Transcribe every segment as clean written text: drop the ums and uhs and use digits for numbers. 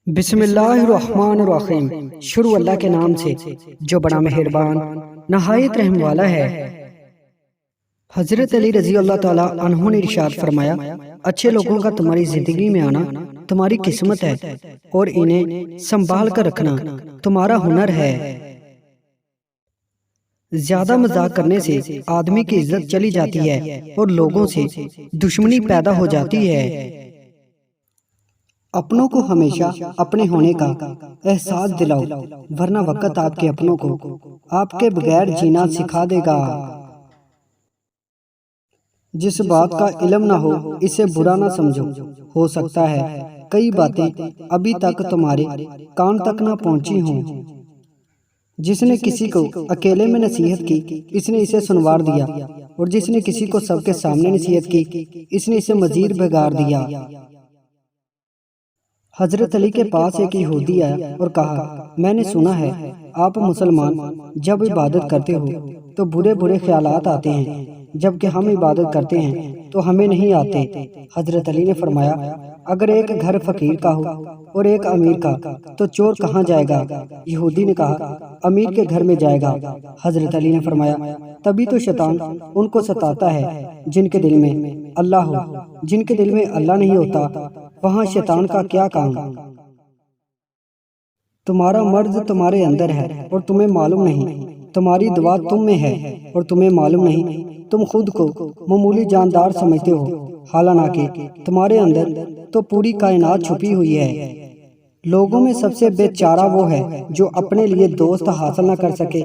بسم اللہ الرحمن الرحیم۔ شروع اللہ کے نام سے جو بڑا مہربان نہایت رحم والا ہے۔ حضرت علی رضی اللہ تعالیٰ عنہ نے ارشاد فرمایا، اچھے لوگوں کا تمہاری زندگی میں آنا تمہاری قسمت ہے اور انہیں سنبھال کر رکھنا تمہارا ہنر ہے۔ زیادہ مذاق کرنے سے آدمی کی عزت چلی جاتی ہے اور لوگوں سے دشمنی پیدا ہو جاتی ہے۔ اپنوں کو ہمیشہ اپنے ہونے کا احساس دلاؤ، ورنہ وقت آپ کے اپنوں کو آپ کے بغیر جینا سکھا دے گا۔ جس بات کا علم نہ ہو اسے برا نہ سمجھو، ہو سکتا ہے کئی باتیں ابھی تک تمہارے کان تک نہ پہنچی ہوں۔ جس نے کسی کو اکیلے میں نصیحت کی اس نے اسے سنوار دیا، اور جس نے کسی کو سب کے سامنے نصیحت کی اس نے اسے مزید بگاڑ دیا۔ حضرت علی کے پاس ایک یہودی آیا اور کہا، میں نے سنا ہے آپ مسلمان جب عبادت کرتے ہو تو برے برے خیالات آتے ہیں، جبکہ ہم عبادت کرتے ہیں تو ہمیں نہیں آتے۔ حضرت علی نے فرمایا، اگر ایک گھر فقیر کا ہو اور ایک امیر کا تو چور کہاں جائے گا؟ یہودی نے کہا، امیر کے گھر میں جائے گا۔ حضرت علی نے فرمایا، تبھی تو شیطان ان کو ستاتا ہے جن کے دل میں اللہ ہو، جن کے دل میں اللہ نہیں ہوتا وہاں شیطان کا کیا کام؟ تمہارا مرض تمہارے اندر ہے اور تمہیں معلوم نہیں، تمہاری دعا تم میں ہے اور تمہیں معلوم نہیں۔ تم خود کو معمولی جاندار سمجھتے ہو، حالانکہ تمہارے اندر تو پوری کائنات چھپی ہوئی ہے۔ لوگوں میں سب سے بے چارہ وہ ہے جو اپنے لیے دوست حاصل نہ کر سکے،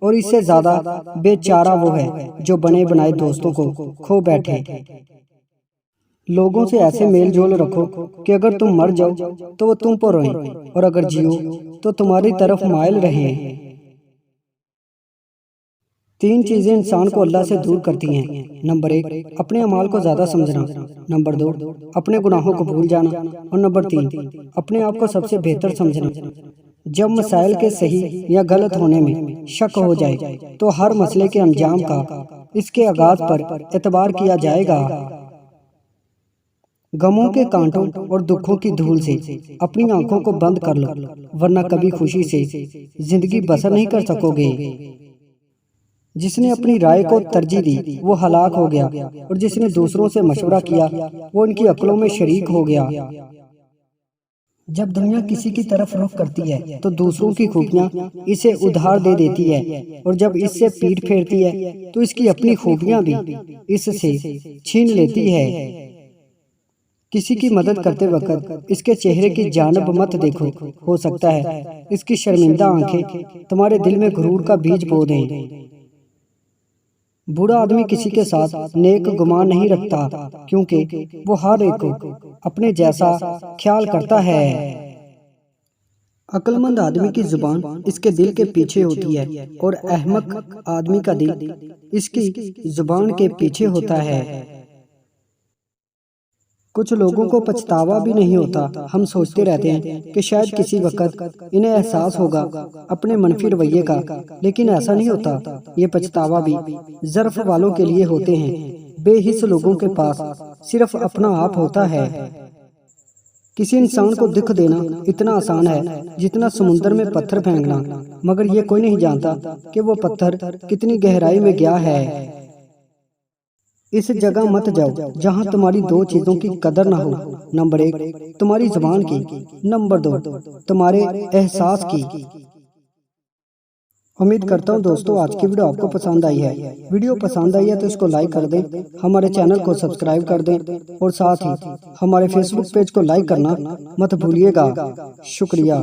اور اس سے زیادہ بے چارہ وہ ہے جو بنے بنائے دوستوں کو کھو بیٹھے۔ لوگوں سے ایسے میل جول رکھو کہ اگر تم مر جاؤ تو وہ تم پر روئیں، اور اگر جیو تو تمہاری طرف مائل رہیں۔ تین چیزیں انسان کو اللہ سے دور کرتی ہیں۔ نمبر 1، اپنے اعمال کو زیادہ سمجھنا۔ نمبر 2، اپنے گناہوں کو بھول جانا۔ اور نمبر 3، اپنے آپ کو سب سے بہتر سمجھنا۔ جب مسائل کے صحیح یا غلط ہونے میں شک ہو جائے تو ہر مسئلے کے انجام کا اس کے آغاز پر اعتبار کیا جائے گا۔ غموں کے کانٹوں اور دکھوں کی دھول سے اپنی آنکھوں کو بند کر لو، ورنہ کبھی خوشی سے زندگی بسر نہیں کر سکو گے۔ جس نے اپنی رائے کو ترجیح دی وہ ہلاک ہو گیا، اور جس نے دوسروں سے مشورہ کیا وہ ان کی عقلوں میں شریک ہو گیا۔ جب دنیا کسی کی طرف رخ کرتی ہے تو دوسروں کی خوبیاں اسے ادھار دے دیتی ہے، اور جب اس سے پیٹھ پھیرتی ہے تو اس کی اپنی خوبیاں بھی اس سے چھین لیتی ہے۔ کسی کی مدد کرتے وقت اس کے چہرے کی جانب مت دیکھو، ہو سکتا ہے اس کی شرمندہ آنکھیں تمہارے دل میں غرور کا بیج بو دیں۔ بوڑھا آدمی کسی کے ساتھ نیک گمان نہیں رکھتا، کیونکہ وہ ہر ایک کو اپنے جیسا خیال کرتا ہے۔ عقل مند آدمی کی زبان اس کے دل کے پیچھے ہوتی ہے، اور احمق آدمی کا دل اس کی زبان کے پیچھے ہوتا ہے۔ کچھ لوگوں کو پچھتاوا بھی نہیں ہوتا۔ ہم سوچتے رہتے ہیں کہ شاید کسی وقت انہیں احساس ہوگا اپنے منفی رویے کا، لیکن ایسا نہیں ہوتا۔ یہ پچھتاوا بھی ظرف والوں کے لیے ہوتے ہیں۔ بے حس لوگوں کے پاس صرف اپنا آپ ہوتا ہے۔ کسی انسان کو دکھ دینا اتنا آسان ہے جتنا سمندر میں پتھر پھینکنا، مگر یہ کوئی نہیں جانتا کہ وہ پتھر کتنی گہرائی میں گیا ہے۔ اس جگہ مت جاؤ جہاں تمہاری دو چیزوں کی قدر نہ ہو۔ نمبر 1، تمہاری زبان کی۔ نمبر 2، تمہارے احساس کی۔ امید کرتا ہوں دوستو آج کی ویڈیو آپ کو پسند آئی ہے۔ ویڈیو پسند آئی ہے تو اس کو لائک کر دیں، ہمارے چینل کو سبسکرائب کر دیں، اور ساتھ ہی ہمارے فیس بک پیج کو لائک کرنا مت بھولیے گا۔ شکریہ۔